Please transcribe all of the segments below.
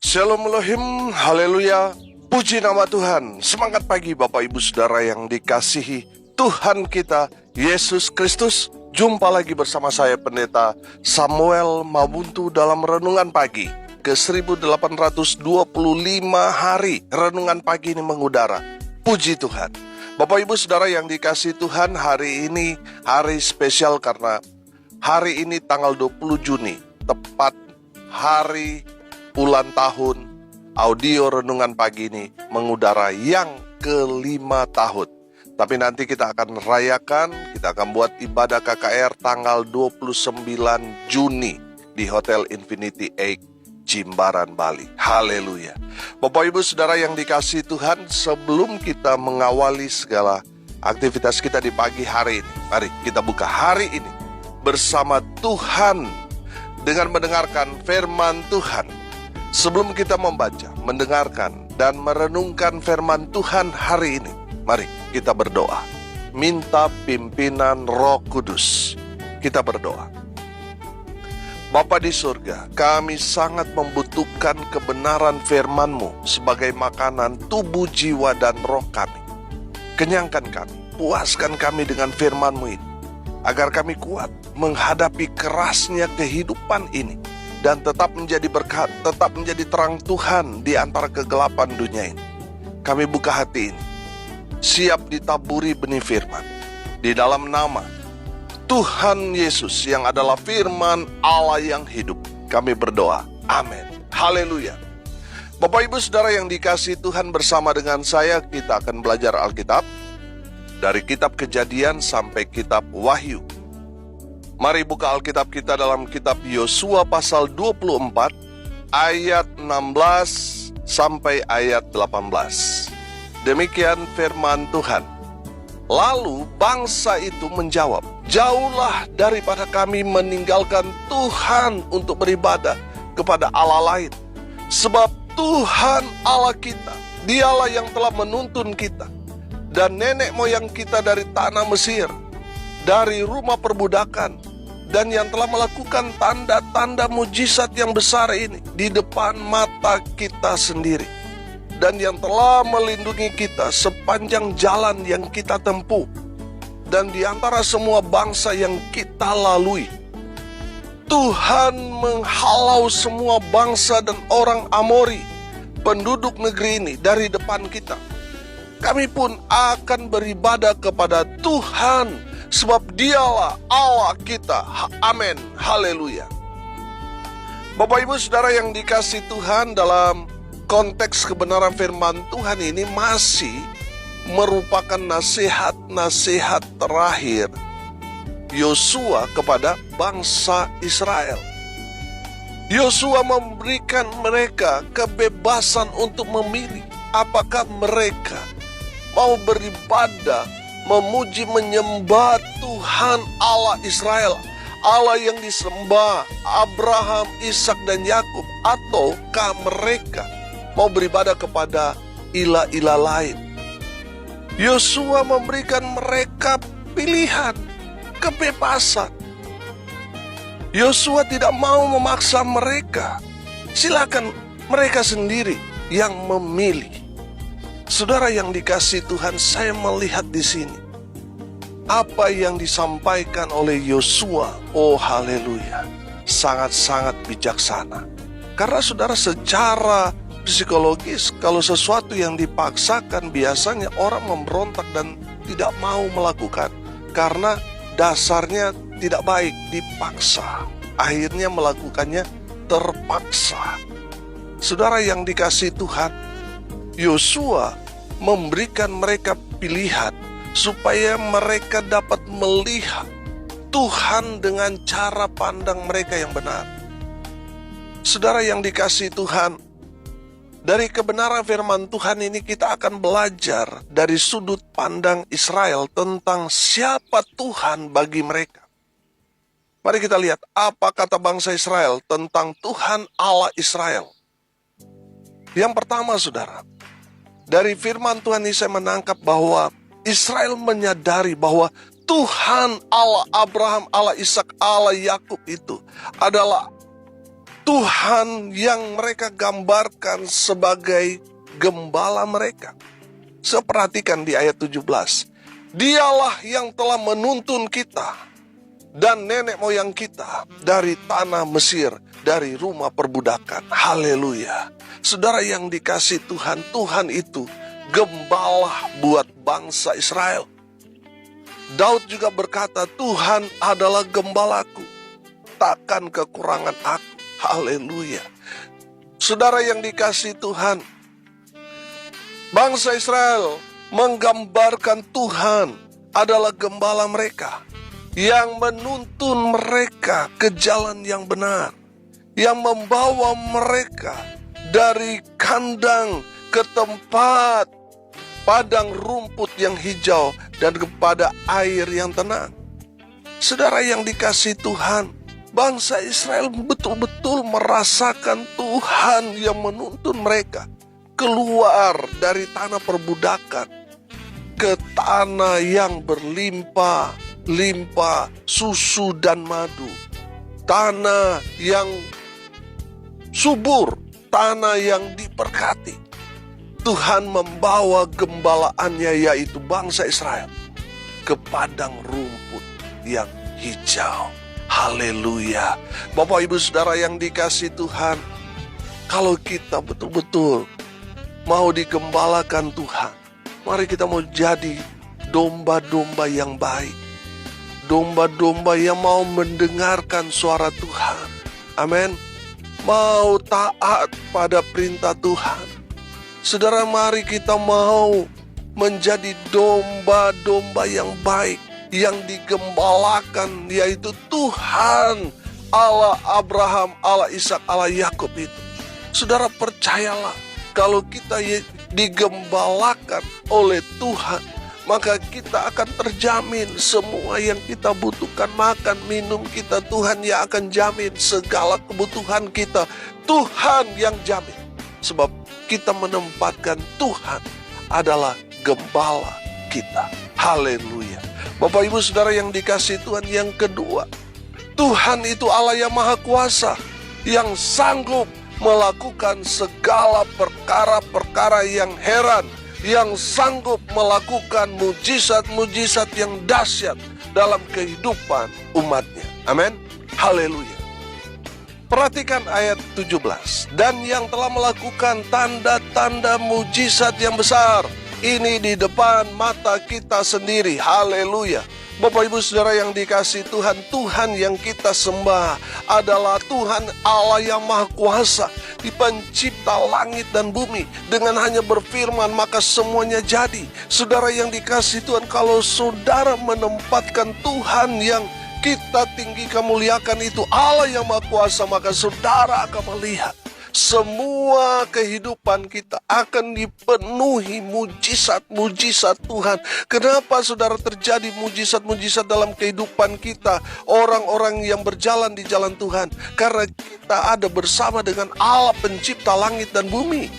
Shalom Elohim, haleluya, puji nama Tuhan. Semangat pagi Bapak Ibu Saudara yang dikasihi Tuhan kita, Yesus Kristus. Jumpa lagi bersama saya Pendeta Samuel Mabuntu dalam Renungan Pagi ke 1825 hari Renungan Pagi ini mengudara. Puji Tuhan. Bapak Ibu Saudara yang dikasihi Tuhan, hari ini hari spesial karena hari ini tanggal 20 Juni, tepat hari ulang tahun audio Renungan Pagi ini mengudara yang ke-5 tahun. Tapi nanti kita akan rayakan, kita akan buat ibadah KKR tanggal 29 Juni di Hotel Infinity Egg, Jimbaran, Bali. Haleluya. Bapak Ibu Saudara yang dikasihi Tuhan, sebelum kita mengawali segala aktivitas kita di pagi hari ini, mari kita buka hari ini bersama Tuhan dengan mendengarkan firman Tuhan. Sebelum kita membaca, mendengarkan, dan merenungkan firman Tuhan hari ini, mari kita berdoa. Minta pimpinan Roh Kudus. Kita berdoa. Bapa di surga, kami sangat membutuhkan kebenaran firman-Mu sebagai makanan tubuh, jiwa, dan roh kami. Kenyangkan kami, puaskan kami dengan firman-Mu ini, agar kami kuat menghadapi kerasnya kehidupan ini, dan tetap menjadi berkat, tetap menjadi terang Tuhan di antara kegelapan dunia ini. Kami buka hati ini, siap ditaburi benih firman. Di dalam nama Tuhan Yesus yang adalah firman Allah yang hidup, kami berdoa. Amin. Haleluya. Bapak Ibu Saudara yang dikasihi Tuhan, bersama dengan saya kita akan belajar Alkitab dari kitab Kejadian sampai kitab Wahyu. Mari buka Alkitab kita dalam kitab Yosua pasal 24 ayat 16 sampai ayat 18. Demikian firman Tuhan. Lalu bangsa itu menjawab, "Jauhlah daripada kami meninggalkan Tuhan untuk beribadah kepada Allah lain. Sebab Tuhan Allah kita, Dialah yang telah menuntun kita dan nenek moyang kita dari tanah Mesir, dari rumah perbudakan, dan yang telah melakukan tanda-tanda mujizat yang besar ini di depan mata kita sendiri, dan yang telah melindungi kita sepanjang jalan yang kita tempuh, dan di antara semua bangsa yang kita lalui. Tuhan menghalau semua bangsa dan orang Amori, penduduk negeri ini, dari depan kita. Kami pun akan beribadah kepada Tuhan, sebab Dialah Allah kita." Amin. Haleluya. Bapak Ibu Saudara yang dikasihi Tuhan, dalam konteks kebenaran firman Tuhan ini masih merupakan nasihat-nasihat terakhir Yosua kepada bangsa Israel. Yosua memberikan mereka kebebasan untuk memilih apakah mereka mau beribadah, memuji, menyembah Tuhan Allah Israel, Allah yang disembah Abraham, Ishak, dan Yakub, ataukah mereka mau beribadah kepada ilah-ilah lain. Yosua memberikan mereka pilihan, kebebasan. Yosua tidak mau memaksa mereka. Silakan mereka sendiri yang memilih. Saudara yang dikasihi Tuhan, saya melihat di sini apa yang disampaikan oleh Yosua. Oh haleluya, sangat-sangat bijaksana. Karena saudara, secara psikologis, kalau sesuatu yang dipaksakan, biasanya orang memberontak dan tidak mau melakukan, karena dasarnya tidak baik, dipaksa. Akhirnya melakukannya terpaksa. Saudara yang dikasihi Tuhan, Yosua memberikan mereka pilihan supaya mereka dapat melihat Tuhan dengan cara pandang mereka yang benar. Saudara yang dikasihi Tuhan, dari kebenaran firman Tuhan ini kita akan belajar dari sudut pandang Israel tentang siapa Tuhan bagi mereka. Mari kita lihat apa kata bangsa Israel tentang Tuhan Allah Israel. Yang pertama saudara, dari firman Tuhan ini saya menangkap bahwa Israel menyadari bahwa Tuhan Allah Abraham, Allah Ishak, Allah Yakub itu adalah Tuhan yang mereka gambarkan sebagai gembala mereka. Perhatikan di ayat 17. Dialah yang telah menuntun kita dan nenek moyang kita dari tanah Mesir, dari rumah perbudakan. Haleluya. Saudara yang dikasih Tuhan, Tuhan itu gembala buat bangsa Israel. Daud juga berkata, Tuhan adalah gembalaku, takkan kekurangan aku. Haleluya. Saudara yang dikasih Tuhan, bangsa Israel menggambarkan Tuhan adalah gembala mereka yang menuntun mereka ke jalan yang benar, yang membawa mereka dari kandang ke tempat padang rumput yang hijau dan kepada air yang tenang. Saudara yang dikasih Tuhan, bangsa Israel betul-betul merasakan Tuhan yang menuntun mereka keluar dari tanah perbudakan ke tanah yang berlimpah-limpah susu dan madu. Tanah yang subur, tanah yang diberkati. Tuhan membawa gembalaannya, yaitu bangsa Israel, ke padang rumput yang hijau. Haleluya. Bapak Ibu Saudara yang dikasih Tuhan, kalau kita betul-betul mau digembalakan Tuhan, mari kita mau jadi domba-domba yang baik, domba-domba yang mau mendengarkan suara Tuhan. Amin. Mau taat pada perintah Tuhan. Saudara, mari kita mau menjadi domba-domba yang baik, yang digembalakan, yaitu Tuhan Allah Abraham, Allah Ishak, Allah Yakub itu. Saudara, percayalah, kalau kita digembalakan oleh Tuhan, maka kita akan terjamin semua yang kita butuhkan. Makan, minum kita, Tuhan yang akan jamin. Segala kebutuhan kita, Tuhan yang jamin. Sebab kita menempatkan Tuhan adalah gembala kita. Haleluya. Bapak Ibu Saudara yang dikasih Tuhan, yang kedua, Tuhan itu Allah yang Maha Kuasa, yang sanggup melakukan segala perkara-perkara yang heran, yang sanggup melakukan mujizat-mujizat yang dahsyat dalam kehidupan umatnya. Amin. Haleluya. Perhatikan ayat 17. Dan yang telah melakukan tanda-tanda mujizat yang besar ini di depan mata kita sendiri. Haleluya. Bapak Ibu Saudara yang dikasih Tuhan, Tuhan yang kita sembah adalah Tuhan Allah yang Maha Kuasa, di pencipta langit dan bumi. Dengan hanya berfirman maka semuanya jadi. Saudara yang dikasih Tuhan, kalau saudara menempatkan Tuhan yang kita tinggikan, muliakan itu Allah yang Maha Kuasa, maka saudara akan melihat semua kehidupan kita akan dipenuhi mujizat-mujizat Tuhan. Kenapa saudara terjadi mujizat-mujizat dalam kehidupan kita, orang-orang yang berjalan di jalan Tuhan? Karena kita ada bersama dengan Allah pencipta langit dan bumi,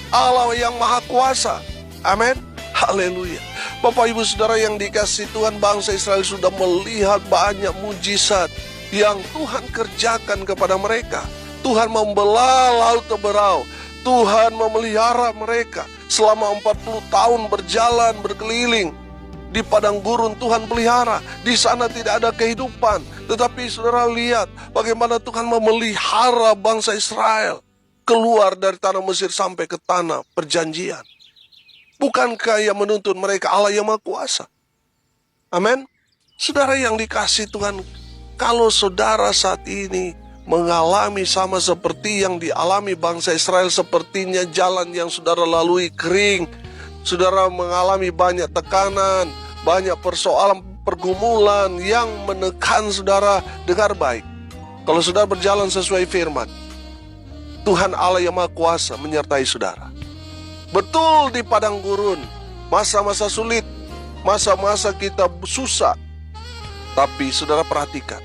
Allah yang Maha Kuasa. Amin. Haleluya. Bapak Ibu Saudara yang dikasih Tuhan, bangsa Israel sudah melihat banyak mujizat yang Tuhan kerjakan kepada mereka. Tuhan membelah laut Teberau. Tuhan memelihara mereka selama 40 tahun berjalan berkeliling di padang gurun. Tuhan pelihara. Di sana tidak ada kehidupan. Tetapi saudara lihat bagaimana Tuhan memelihara bangsa Israel keluar dari tanah Mesir sampai ke tanah perjanjian. Bukankah yang menuntun mereka Allah yang Maha Kuasa? Amin. Saudara yang dikasih Tuhan, kalau saudara saat ini mengalami sama seperti yang dialami bangsa Israel, sepertinya jalan yang saudara lalui kering, saudara mengalami banyak tekanan, banyak persoalan, pergumulan yang menekan saudara, dengar baik. Kalau saudara berjalan sesuai firman, Tuhan Allah yang Maha Kuasa menyertai saudara. Betul di padang gurun, masa-masa sulit, masa-masa kita susah. Tapi saudara perhatikan,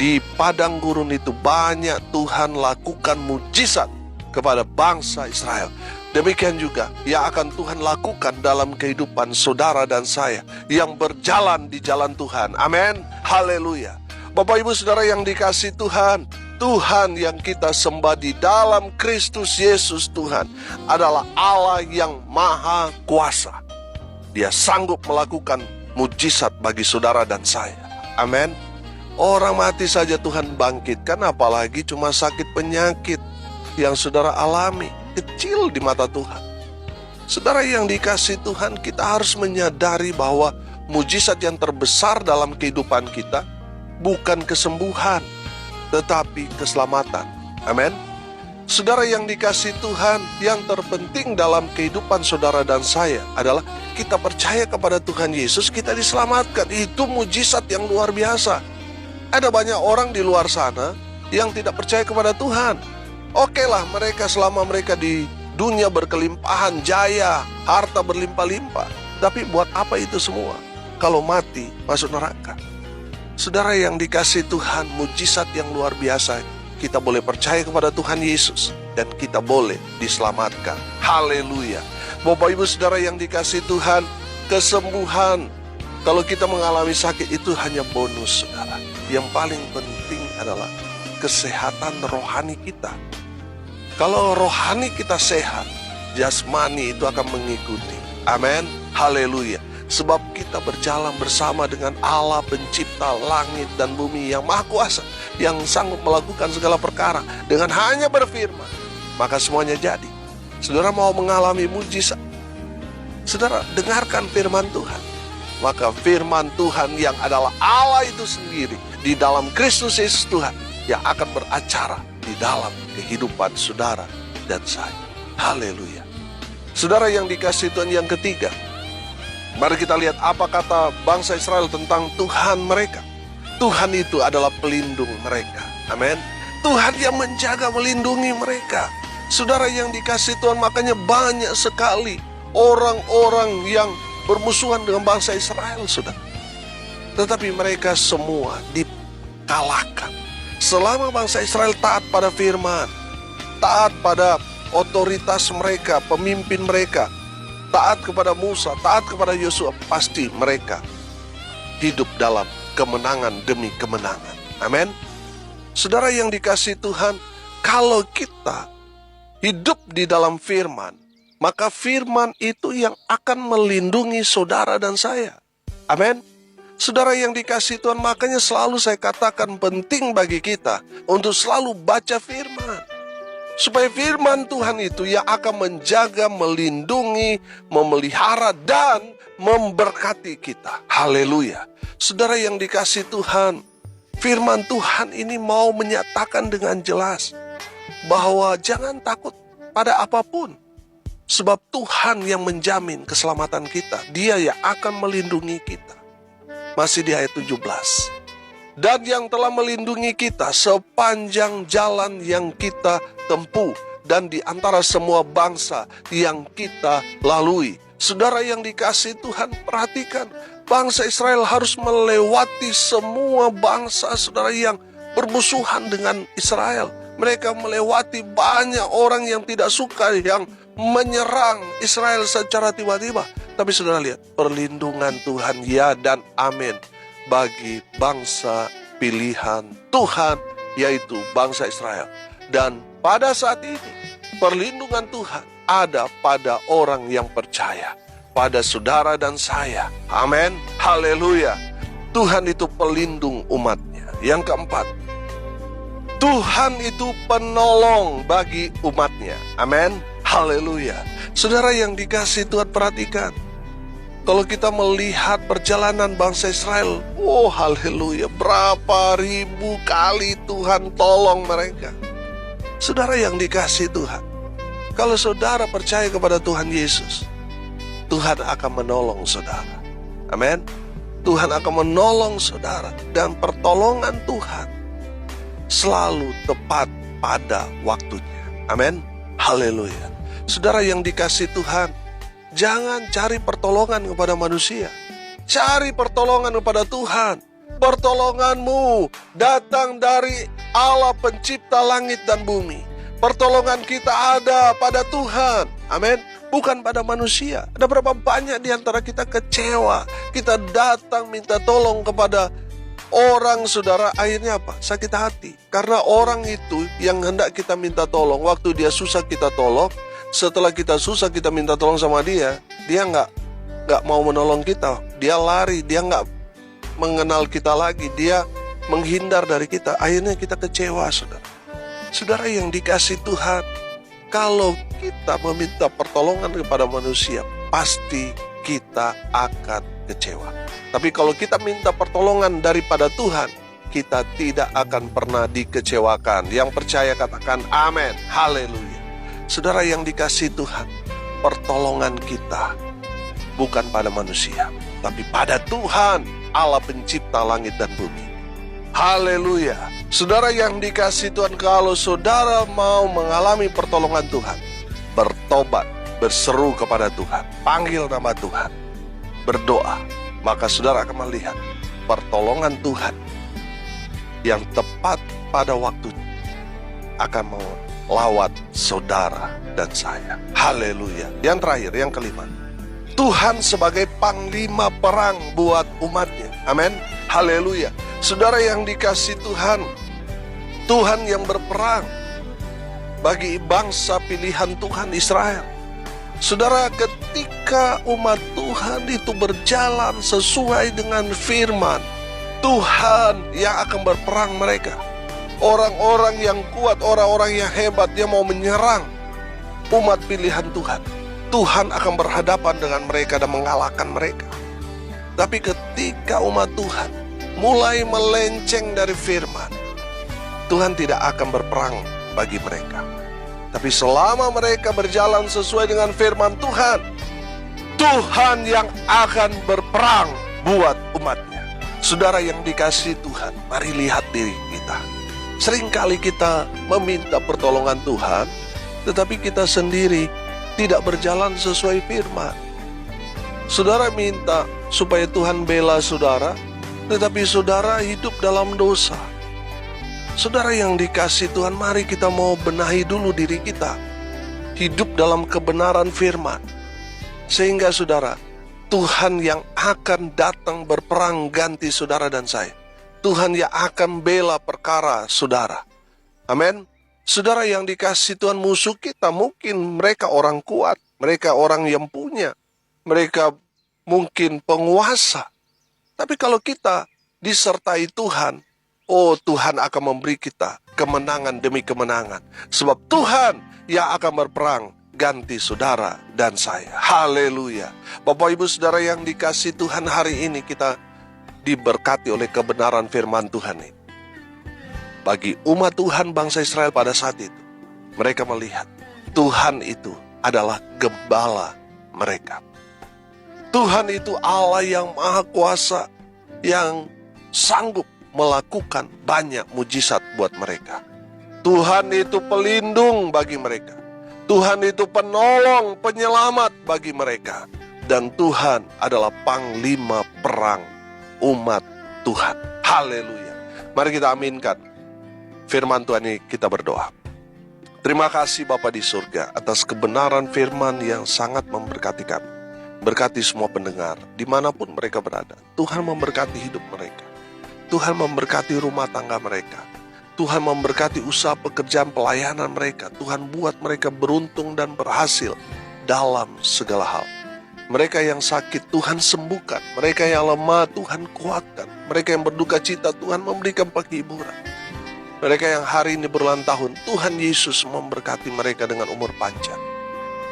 di padang gurun itu banyak Tuhan lakukan mujizat kepada bangsa Israel. Demikian juga yang akan Tuhan lakukan dalam kehidupan saudara dan saya yang berjalan di jalan Tuhan. Amin. Haleluya. Bapak Ibu Saudara yang dikasih Tuhan, Tuhan yang kita sembah di dalam Kristus Yesus Tuhan adalah Allah yang maha kuasa. Dia sanggup melakukan mujizat bagi saudara dan saya. Amin. Orang mati saja Tuhan bangkitkan, apalagi cuma sakit penyakit yang saudara alami, kecil di mata Tuhan. Saudara yang dikasihi Tuhan, kita harus menyadari bahwa mujizat yang terbesar dalam kehidupan kita bukan kesembuhan, tetapi keselamatan. Amin. Saudara yang dikasihi Tuhan, yang terpenting dalam kehidupan saudara dan saya adalah kita percaya kepada Tuhan Yesus, kita diselamatkan. Itu mujizat yang luar biasa. Ada banyak orang di luar sana yang tidak percaya kepada Tuhan. Oke lah, mereka selama mereka di dunia berkelimpahan jaya, harta berlimpah-limpah. Tapi buat apa itu semua kalau mati masuk neraka? Saudara yang dikasihi Tuhan, mujizat yang luar biasa. Kita boleh percaya kepada Tuhan Yesus dan kita boleh diselamatkan. Haleluya. Bapak Ibu Saudara yang dikasihi Tuhan, kesembuhan kalau kita mengalami sakit itu hanya bonus, saudara. Yang paling penting adalah kesehatan rohani kita. Kalau rohani kita sehat, jasmani itu akan mengikuti. Amin. Haleluya. Sebab kita berjalan bersama dengan Allah pencipta langit dan bumi yang maha kuasa, yang sanggup melakukan segala perkara dengan hanya berfirman, maka semuanya jadi. Saudara mau mengalami mujizat, saudara dengarkan firman Tuhan. Maka firman Tuhan yang adalah Allah itu sendiri di dalam Kristus Yesus Tuhan yang akan beracara di dalam kehidupan saudara dan saya. Haleluya. Saudara yang dikasihi Tuhan, yang ketiga, mari kita lihat apa kata bangsa Israel tentang Tuhan mereka. Tuhan itu adalah pelindung mereka. Amin. Tuhan yang menjaga, melindungi mereka. Saudara yang dikasihi Tuhan, makanya banyak sekali orang-orang yang bermusuhan dengan bangsa Israel, saudara. Tetapi mereka semua dikalahkan. Selama bangsa Israel taat pada firman, taat pada otoritas mereka, pemimpin mereka, taat kepada Musa, taat kepada Yosua, pasti mereka hidup dalam kemenangan demi kemenangan. Amin. Saudara yang dikasihi Tuhan, kalau kita hidup di dalam firman, maka firman itu yang akan melindungi saudara dan saya. Amin. Saudara yang dikasihi Tuhan, makanya selalu saya katakan penting bagi kita untuk selalu baca firman. Supaya firman Tuhan itu yang akan menjaga, melindungi, memelihara, dan memberkati kita. Haleluya. Saudara yang dikasihi Tuhan, firman Tuhan ini mau menyatakan dengan jelas bahwa jangan takut pada apapun. Sebab Tuhan yang menjamin keselamatan kita. Dia yang akan melindungi kita. Masih di ayat 17. Dan yang telah melindungi kita sepanjang jalan yang kita tempuh dan di antara semua bangsa yang kita lalui. Saudara yang dikasihi Tuhan, perhatikan, bangsa Israel harus melewati semua bangsa, saudara, yang bermusuhan dengan Israel. Mereka melewati banyak orang yang tidak suka, yang menyerang Israel secara tiba-tiba. Tapi saudara lihat, perlindungan Tuhan ya dan amin bagi bangsa pilihan Tuhan, yaitu bangsa Israel. Dan pada saat ini, perlindungan Tuhan ada pada orang yang percaya, pada saudara dan saya. Amin. Haleluya. Tuhan itu pelindung umatnya. Yang keempat, Tuhan itu penolong bagi umatnya. Amin. Haleluya. Saudara yang dikasihi Tuhan, perhatikan. Kalau kita melihat perjalanan bangsa Israel, oh haleluya, berapa ribu kali Tuhan tolong mereka. Saudara yang dikasihi Tuhan, kalau saudara percaya kepada Tuhan Yesus, Tuhan akan menolong saudara. Amin. Tuhan akan menolong saudara, dan pertolongan Tuhan selalu tepat pada waktunya. Amin. Haleluya. Saudara yang dikasihi Tuhan, jangan cari pertolongan kepada manusia. Cari pertolongan kepada Tuhan. Pertolonganmu datang dari Allah pencipta langit dan bumi. Pertolongan kita ada pada Tuhan. Amin. Bukan pada manusia. Ada berapa banyak di antara kita kecewa. Kita datang minta tolong kepada Orang saudara akhirnya apa? Sakit hati. Karena orang itu yang hendak kita minta tolong, waktu dia susah kita tolong, setelah kita susah kita minta tolong sama dia nggak mau menolong kita. Dia lari, dia nggak mengenal kita lagi, dia menghindar dari kita. Akhirnya kita kecewa, saudara. Saudara yang dikasih Tuhan, kalau kita meminta pertolongan kepada manusia, pasti kita akan kecewa. Tapi kalau kita minta pertolongan daripada Tuhan, kita tidak akan pernah dikecewakan. Yang percaya katakan amin, haleluya. Saudara yang dikasih Tuhan, pertolongan kita bukan pada manusia, tapi pada Tuhan, Allah pencipta langit dan bumi. Haleluya. Saudara yang dikasih Tuhan, kalau saudara mau mengalami pertolongan Tuhan, bertobat, berseru kepada Tuhan, panggil nama Tuhan, berdoa, maka saudara akan melihat pertolongan Tuhan yang tepat pada waktunya akan melawat saudara dan saya. Haleluya. Yang terakhir, yang kelima, Tuhan sebagai panglima perang buat umatnya. Amin. Haleluya. Saudara yang dikasih Tuhan, Tuhan yang berperang bagi bangsa pilihan Tuhan Israel. Saudara, ketika umat Tuhan itu berjalan sesuai dengan firman, Tuhan yang akan berperang mereka. Orang-orang yang kuat, orang-orang yang hebat, dia mau menyerang umat pilihan Tuhan. Tuhan akan berhadapan dengan mereka dan mengalahkan mereka. Tapi ketika umat Tuhan mulai melenceng dari firman, Tuhan tidak akan berperang bagi mereka. Tapi selama mereka berjalan sesuai dengan firman Tuhan, Tuhan yang akan berperang buat umatnya. Saudara yang dikasih Tuhan, mari lihat diri kita. Seringkali kita meminta pertolongan Tuhan, tetapi kita sendiri tidak berjalan sesuai firman. Saudara minta supaya Tuhan bela saudara, tetapi saudara hidup dalam dosa. Saudara yang dikasih Tuhan, mari kita mau benahi dulu diri kita, hidup dalam kebenaran firman, sehingga saudara, Tuhan yang akan datang berperang ganti saudara dan saya. Tuhan yang akan bela perkara saudara. Amin. Saudara yang dikasih Tuhan, musuh kita mungkin mereka orang kuat, mereka orang yang punya, mereka mungkin penguasa. Tapi kalau kita disertai Tuhan, oh, Tuhan akan memberi kita kemenangan demi kemenangan. Sebab Tuhan yang akan berperang ganti saudara dan saya. Haleluya. Bapak Ibu Saudara yang dikasih Tuhan, hari ini kita diberkati oleh kebenaran firman Tuhan ini. Bagi umat Tuhan bangsa Israel pada saat itu, mereka melihat Tuhan itu adalah gembala mereka. Tuhan itu Allah yang maha kuasa, yang sanggup melakukan banyak mujizat buat mereka. Tuhan itu pelindung bagi mereka. Tuhan itu penolong, penyelamat bagi mereka. Dan Tuhan adalah panglima perang umat Tuhan. Haleluya. Mari kita aminkan firman Tuhan ini, kita berdoa. Terima kasih Bapa di surga atas kebenaran firman yang sangat memberkati kami. Berkati semua pendengar dimanapun mereka berada. Tuhan memberkati hidup mereka. Tuhan memberkati rumah tangga mereka. Tuhan memberkati usaha pekerjaan pelayanan mereka. Tuhan buat mereka beruntung dan berhasil dalam segala hal. Mereka yang sakit Tuhan sembuhkan. Mereka yang lemah Tuhan kuatkan. Mereka yang berduka cita Tuhan memberikan penghiburan. Mereka yang hari ini berulang tahun, Tuhan Yesus memberkati mereka dengan umur panjang.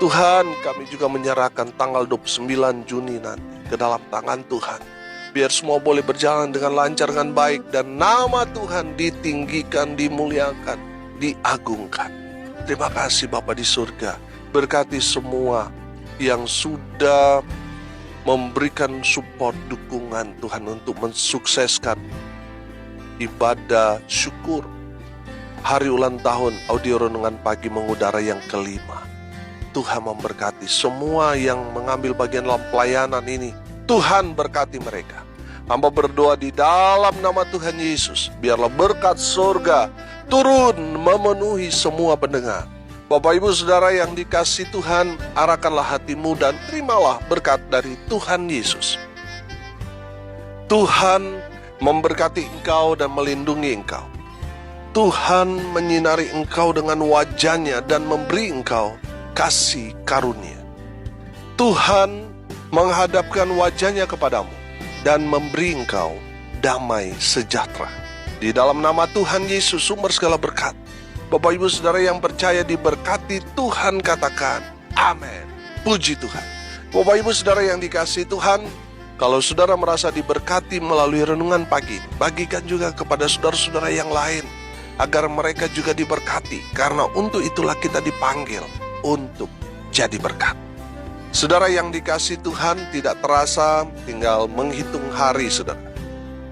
Tuhan, kami juga menyerahkan tanggal 29 Juni nanti ke dalam tangan Tuhan. Biar semua boleh berjalan dengan lancar, dengan baik, dan nama Tuhan ditinggikan, dimuliakan, diagungkan. Terima kasih Bapa di surga. Berkati semua yang sudah memberikan support, dukungan Tuhan untuk mensukseskan ibadah syukur hari ulang tahun Audio Renungan Pagi Mengudara yang kelima. Tuhan memberkati semua yang mengambil bagian dalam pelayanan ini. Tuhan berkati mereka. Hamba berdoa di dalam nama Tuhan Yesus, biarlah berkat surga turun memenuhi semua pendengar. Bapak Ibu Saudara yang dikasih Tuhan, arahkanlah hatimu dan terimalah berkat dari Tuhan Yesus. Tuhan memberkati engkau dan melindungi engkau. Tuhan menyinari engkau dengan wajah-Nya dan memberi engkau kasih karunia. Tuhan menghadapkan wajah-Nya kepadamu dan memberi engkau damai sejahtera. Di dalam nama Tuhan Yesus, sumber segala berkat, Bapak Ibu Saudara yang percaya diberkati Tuhan, katakan amin. Puji Tuhan. Bapak Ibu Saudara yang dikasihi Tuhan, kalau saudara merasa diberkati melalui renungan pagi, bagikan juga kepada saudara-saudara yang lain, agar mereka juga diberkati, karena untuk itulah kita dipanggil untuk jadi berkat. Saudara yang dikasihi Tuhan, tidak terasa tinggal menghitung hari saudara.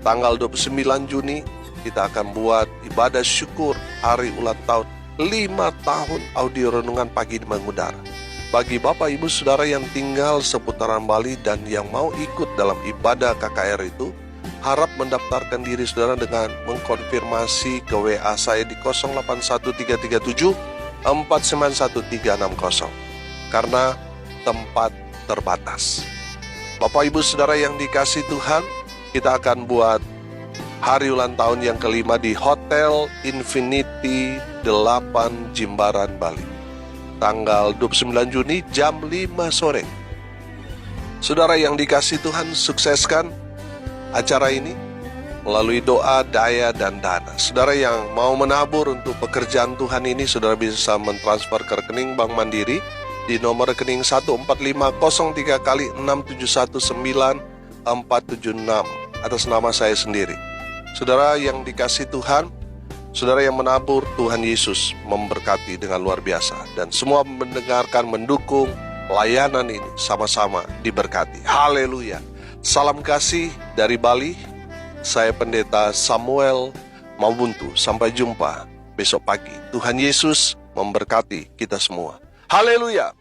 Tanggal 29 Juni kita akan buat ibadah syukur hari ulang tahun 5 tahun audio renungan pagi di mengudara. Bagi Bapak Ibu Saudara yang tinggal seputaran Bali dan yang mau ikut dalam ibadah KKR itu, harap mendaftarkan diri saudara dengan mengkonfirmasi ke WA saya di 081337 491360, karena tempat terbatas. Bapak Ibu Saudara yang dikasihi Tuhan, kita akan buat hari ulang tahun yang kelima di Hotel Infinity 8 Jimbaran, Bali, tanggal 29 Juni jam 5 sore. Saudara yang dikasihi Tuhan, sukseskan acara ini melalui doa, daya, dan dana. Saudara yang mau menabur untuk pekerjaan Tuhan ini, saudara bisa mentransfer ke rekening Bank Mandiri di nomor rekening 14503 kali 6719476 atas nama saya sendiri. Saudara yang dikasihi Tuhan, saudara yang menabur, Tuhan Yesus memberkati dengan luar biasa. Dan semua mendengarkan, mendukung layanan ini sama-sama diberkati. Haleluya. Salam kasih dari Bali. Saya Pendeta Samuel Mabuntu. Sampai jumpa besok pagi. Tuhan Yesus memberkati kita semua. Haleluya.